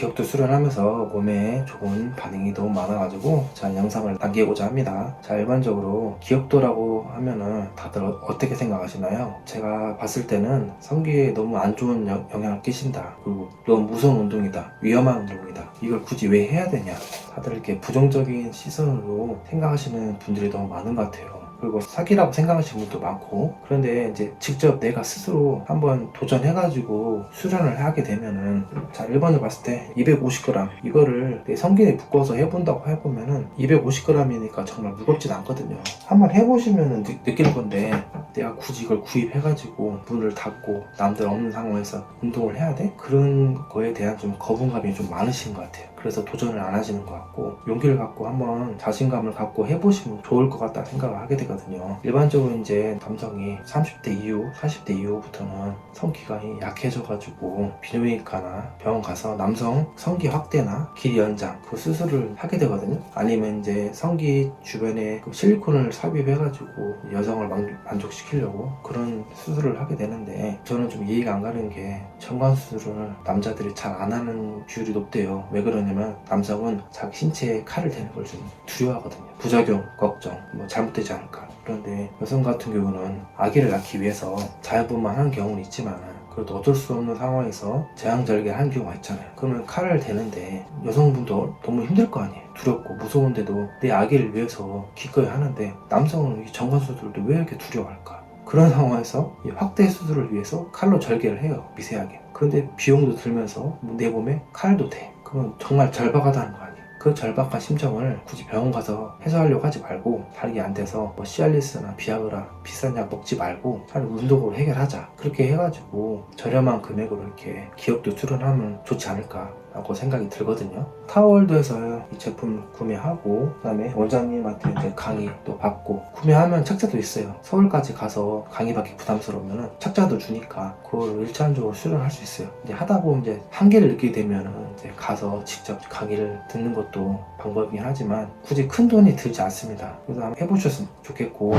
기억도 수련하면서 몸에 좋은 반응이 너무 많아가지고 자, 영상을 남기고자 합니다. 자, 일반적으로 기억도라고 하면은 다들 어떻게 생각하시나요? 제가 봤을 때는 성기에 너무 안 좋은 영향을 끼친다. 그리고 너무 무서운 운동이다. 위험한 운동이다. 이걸 굳이 왜 해야 되냐? 다들 이렇게 부정적인 시선으로 생각하시는 분들이 너무 많은 것 같아요. 그리고 사기라고 생각하시는 분도 많고, 그런데 이제 직접 내가 스스로 한번 도전해가지고 수련을 하게 되면은, 자, 1번을 봤을 때 250g 이거를 내 성기에 묶어서 해본다고 해보면은 250g이니까 정말 무겁진 않거든요. 한번 해보시면은 느낄 건데, 내가 굳이 이걸 구입해가지고 문을 닫고 남들 없는 상황에서 운동을 해야 돼? 그런 거에 대한 좀 거부감이 좀 많으신 것 같아요. 그래서 도전을 안 하시는 것 같고, 용기를 갖고 한번 자신감을 갖고 해보시면 좋을 것 같다 생각을 하게 되거든요. 일반적으로 이제 남성이 30대 이후, 40대 이후부터는 성기관이 약해져가지고 비뇨기과나 병원 가서 남성 성기 확대나 길이 연장 그 수술을 하게 되거든요. 아니면 이제 성기 주변에 그 실리콘을 삽입해가지고 여성을 만족시키려고 그런 수술을 하게 되는데, 저는 좀 이해가 안 가는 게 정관 수술을 남자들이 잘 안 하는 비율이 높대요. 왜 그러냐면 남성은 자기 신체에 칼을 대는 걸 좀 두려워하거든요. 부작용, 걱정, 뭐 잘못되지 않을까. 그런데 여성 같은 경우는 아기를 낳기 위해서 자연분만 하는 경우는 있지만, 그래도 어쩔 수 없는 상황에서 제왕절개를 하는 경우가 있잖아요. 그러면 칼을 대는데 여성분도 너무 힘들 거 아니에요. 두렵고 무서운데도 내 아기를 위해서 기꺼이 하는데, 남성은 이 정관수술도 왜 이렇게 두려워할까? 그런 상황에서 이 확대 수술을 위해서 칼로 절개를 해요. 미세하게. 그런데 비용도 들면서 내 몸에 칼도 돼. 그건 정말 절박하다는 거 아니에요. 그 절박한 심정을 굳이 병원 가서 해소하려고 하지 말고, 다르게 안 돼서 뭐 시알리스나 비아그라 비싼 약 먹지 말고 차라리 운동으로 해결하자. 그렇게 해가지고 저렴한 금액으로 이렇게 기억도 수련하면 좋지 않을까 라고 생각이 들거든요. 타워월드에서 이 제품 구매하고, 그 다음에 원장님한테 이제 강의 또 받고, 구매하면 책자도 있어요. 서울까지 가서 강의 받기 부담스러우면 책자도 주니까 그걸 일차원적으로 수련할 수 있어요. 이제 하다 보면 이제 한계를 느끼게 되면 이제 가서 직접 강의를 듣는 것도 방법이긴 하지만 굳이 큰 돈이 들지 않습니다. 그래서 한번 해보셨으면 좋겠고,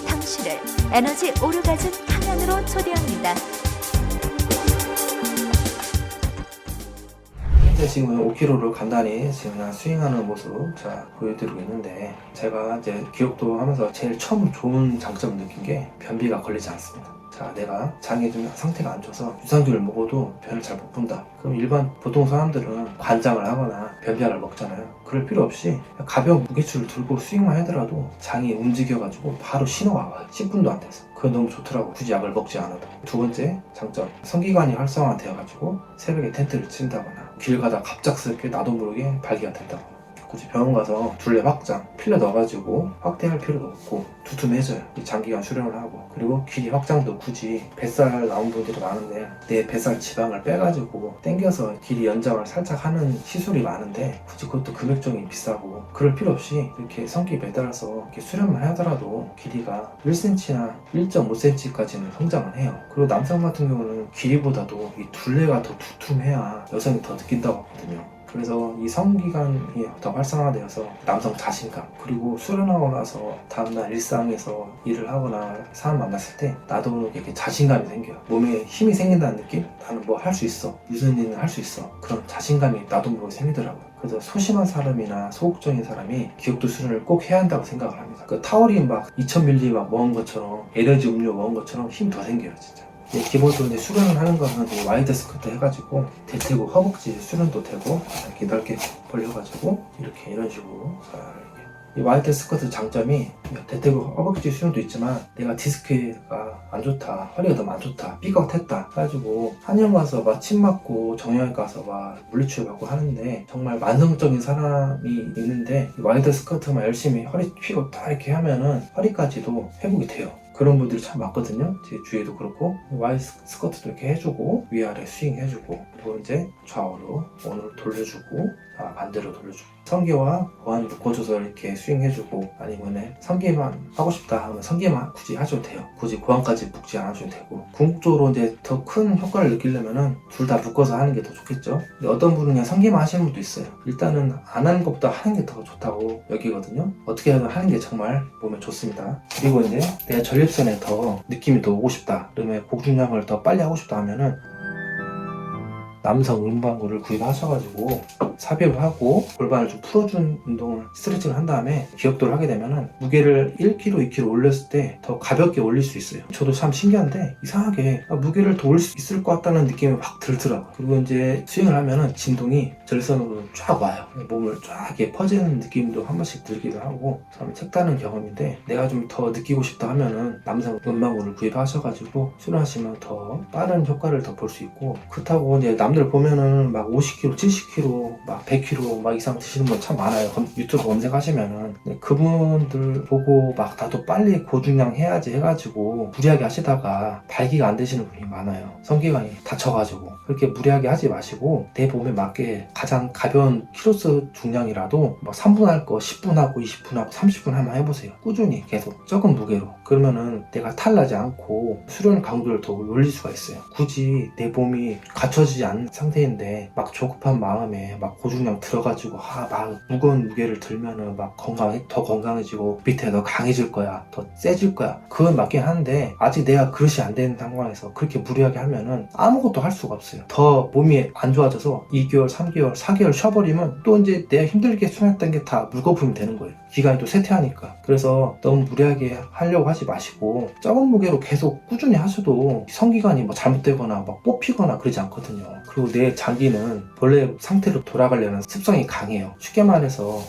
당신을 에너지 오르가즘 강연으로 초대합니다. 지금 5kg를 간단히 지금 그냥 스윙하는 모습 자 보여드리고 있는데, 제가 이제 기억도 하면서 제일 처음 좋은 장점을 느낀 게 변비가 걸리지 않습니다. 자, 내가 장이 좀 상태가 안 좋아서 유산균을 먹어도 변을 잘 못 본다. 그럼 일반 보통 사람들은 관장을 하거나 변비약을 먹잖아요. 그럴 필요 없이 가벼운 무게추를 들고 스윙만 하더라도 장이 움직여가지고 바로 신호가 와요. 10분도 안 돼서. 그거 너무 좋더라고. 굳이 약을 먹지 않아도. 두 번째 장점, 성기관이 활성화되어가지고 새벽에 텐트를 친다거나 길 가다 갑작스럽게 나도 모르게 발기가 된다거나, 굳이 병원 가서 둘레 확장, 필러 넣어가지고 확대할 필요도 없고 두툼해져요. 장기간 수련을 하고, 그리고 길이 확장도 굳이 뱃살 나온 분들이 많은데 내 뱃살 지방을 빼가지고 당겨서 길이 연장을 살짝 하는 시술이 많은데, 굳이 그것도 금액적이 비싸고 그럴 필요 없이 이렇게 성기 매달아서 이렇게 수련만 하더라도 길이가 1cm나 1.5cm까지는 성장을 해요. 그리고 남성 같은 경우는 길이보다도 이 둘레가 더 두툼해야 여성이 더 느낀다고 하거든요. 그래서 이 성기관이 더 활성화되어서 남성 자신감, 그리고 수련하고 나서 다음날 일상에서 일을 하거나 사람 만났을 때 나도 모르게 이렇게 자신감이 생겨요. 몸에 힘이 생긴다는 느낌? 나는 뭐 할 수 있어. 무슨 일은 할 수 있어. 그런 자신감이 나도 모르게 생기더라고요. 그래서 소심한 사람이나 소극적인 사람이 기억도 수련을 꼭 해야 한다고 생각을 합니다. 그 타우린 막 2000ml 막 먹은 것처럼, 에너지 음료 먹은 것처럼 힘 더 생겨요, 진짜. 기본적으로 이제 수련을 하는 거는 와이드 스쿼트 해가지고 대퇴고 허벅지 수련도 되고, 이렇게 넓게 벌려가지고 이렇게 이런 식으로 이 와이드 스쿼트 장점이 대퇴고 허벅지 수련도 있지만, 내가 디스크가 안 좋다, 허리가 너무 안 좋다, 삐걱했다 해가지고 한의원 가서 막 침 맞고 정형외과 가서 막 물리치료 받고 하는데, 정말 만성적인 사람이 있는데 와이드 스쿼트만 열심히 허리 펴고 딱 이렇게 하면은 허리까지도 회복이 돼요. 그런 분들이 참 많거든요. 제 주위에도 그렇고, 와이드 스쿼트도 이렇게 해주고 위아래 스윙 해주고, 그리고 이제 좌우로 원으로 돌려주고, 자, 반대로 돌려주고, 성기와 고환을 묶어줘서 이렇게 스윙 해주고, 아니면 성기만 하고 싶다 하면 성기만 굳이 하셔도 돼요. 굳이 고환까지 묶지 않으셔도 되고, 궁극적으로 이제 더 큰 효과를 느끼려면은 둘 다 묶어서 하는 게 더 좋겠죠. 근데 어떤 분은 그냥 성기만 하시는 분도 있어요. 일단은 안 하는 것보다 하는 게 더 좋다고 여기거든요. 어떻게 하든 하는 게 정말 몸에 좋습니다. 그리고 이제 내가 전립선에 더 느낌이 더 오고 싶다, 그러면 복중량을 더 빨리 하고 싶다 하면은 남성 음방구를 구입하셔가지고 삽입을 하고 골반을 좀 풀어준 운동을 스트레칭을 한 다음에 기억도를 하게 되면은 무게를 1kg, 2kg 올렸을 때 더 가볍게 올릴 수 있어요. 저도 참 신기한데 이상하게 무게를 더 올릴 수 있을 것 같다는 느낌이 확 들더라고요. 그리고 이제 스윙을 하면은 진동이 절선으로 쫙 와요. 몸을 쫙 이렇게 퍼지는 느낌도 한 번씩 들기도 하고 참 색다른 경험인데, 내가 좀 더 느끼고 싶다 하면은 남성 음방구를 구입하셔가지고 수련하시면 더 빠른 효과를 더 볼 수 있고, 그렇다고 이제 남들 보면은 막 50kg, 70kg, 막 100kg 막 이상 드시는 분 참 많아요. 유튜브 검색하시면은. 근데 그분들 보고 막 나도 빨리 고중량 해야지 해가지고 무리하게 하시다가 발기가 안 되시는 분이 많아요. 성기관이 다쳐가지고. 그렇게 무리하게 하지 마시고 내 몸에 맞게 가장 가벼운 키로수 중량이라도 막 3분 할 거 10분 하고 20분 하고 30분 한번 해보세요. 꾸준히 계속 적은 무게로. 그러면은 내가 탈나지 않고 수련 강도를 더 올릴 수가 있어요. 굳이 내 몸이 갖춰지지 않은 상태인데 막 조급한 마음에 막 고중량 들어가지고 막 무거운 무게를 들면은 막 더 건강해지고 밑에 더 강해질 거야, 더 세질 거야. 그건 맞긴 한데 아직 내가 그릇이 안 되는 상황에서 그렇게 무리하게 하면은 아무것도 할 수가 없어요. 더 몸이 안 좋아져서 2개월, 3개월, 4개월 쉬어버리면 또 이제 내가 힘들게 수련했던 게 다 물거품이 되는 거예요. 기간이 또 쇠퇴하니까. 그래서 너무 무리하게 하려고 하지 마시고 적은 무게로 계속 꾸준히 하셔도 성기관이 뭐 잘못되거나 막 뽑히거나 그러지 않거든요. 그리고 내 장기는 원래 상태로 돌아가려면 습성이 강해요. 쉽게 말해서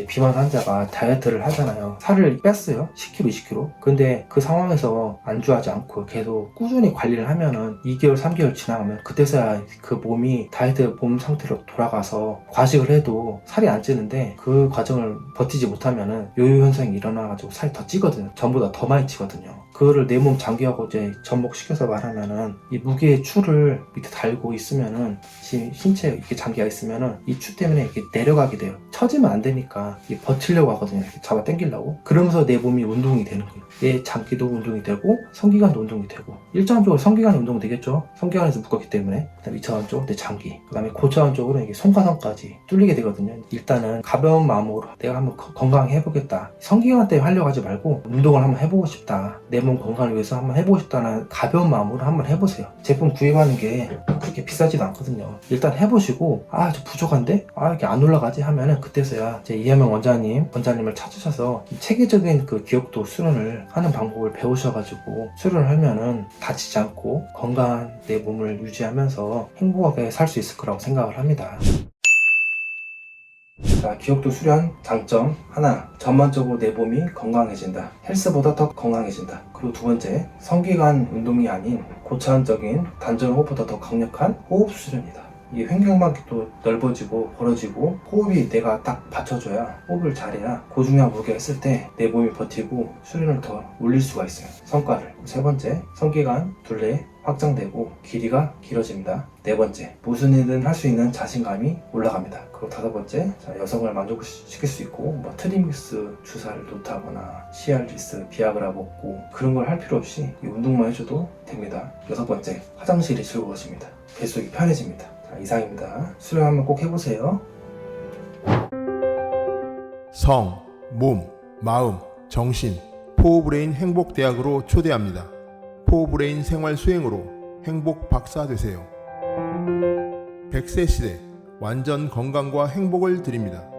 비만 환자가 다이어트를 하잖아요. 살을 뺐어요. 10kg, 20kg. 근데 그 상황에서 안주하지 않고 계속 꾸준히 관리를 하면은 2개월, 3개월 지나가면 그때서야 그 몸이 다이어트 몸 상태로 돌아가서 과식을 해도 살이 안 찌는데, 그 과정을 버티지 못하면은 요요 현상이 일어나가지고 살이 더 찌거든요. 전보다 더 많이 찌거든요. 그거를 내 몸 장기하고 이제 접목시켜서 말하면은 이 무게의 추를 밑에 달고 있으면은 신체에 이렇게 장기가 있으면은 이 추 때문에 이렇게 내려가게 돼요. 처지면 안 되니까 버티려고 하거든요. 이렇게 잡아 당기려고. 그러면서 내 몸이 운동이 되는 거예요. 내 장기도 운동이 되고 성기관도 운동이 되고, 1차원적으로 성기관이 운동이 되겠죠. 성기관에서 묶었기 때문에. 그다음 2차원적으로 내 장기, 그 다음에 고차원적으로 이게 손가락까지 뚫리게 되거든요. 일단은 가벼운 마음으로 내가 한번 건강히 해보겠다. 성기관 때문에 하려고 하지 말고 운동을 한번 해보고 싶다, 내 몸 건강을 위해서 한번 해보고 싶다는 가벼운 마음으로 한번 해보세요. 제품 구입하는 게 그렇게 비싸지도 않거든요. 일단 해보시고 저 부족한데? 이게 안 올라가지 하면은 그때서야 제 이하명 원장님을 찾으셔서 체계적인 그 기억도 수련을 하는 방법을 배우셔가지고 수련을 하면은 다치지 않고 건강한 내 몸을 유지하면서 행복하게 살 수 있을 거라고 생각을 합니다. 자, 기억도 수련 장점 하나, 전반적으로 내 몸이 건강해진다. 헬스보다 더 건강해진다. 그리고 두 번째, 성기관 운동이 아닌 고차원적인 단전 호흡보다 더 강력한 호흡 수련이다. 이게 횡격막도 넓어지고 벌어지고 호흡이 내가 딱 받쳐줘야, 호흡을 잘해야 고중량 무게 했을 때 내 몸이 버티고 수련을 더 올릴 수가 있어요. 성과를. 세 번째, 성기관 둘레 확장되고 길이가 길어집니다. 네 번째, 무슨 일든 할 수 있는 자신감이 올라갑니다. 그리고 다섯 번째, 여성을 만족시킬 수 있고 뭐 트림믹스 주사를 놓다거나 시알리스, 비아그라 먹고 그런 걸 할 필요 없이 이 운동만 해줘도 됩니다. 여섯 번째, 화장실이 즐거워집니다. 뱃속이 편해집니다. 자, 이상입니다. 수련 한번 꼭 해보세요. 성, 몸, 마음, 정신, 포브레인 행복대학으로 초대합니다. 포브레인 생활 수행으로 행복 박사 되세요. 100세 시대 완전 건강과 행복을 드립니다.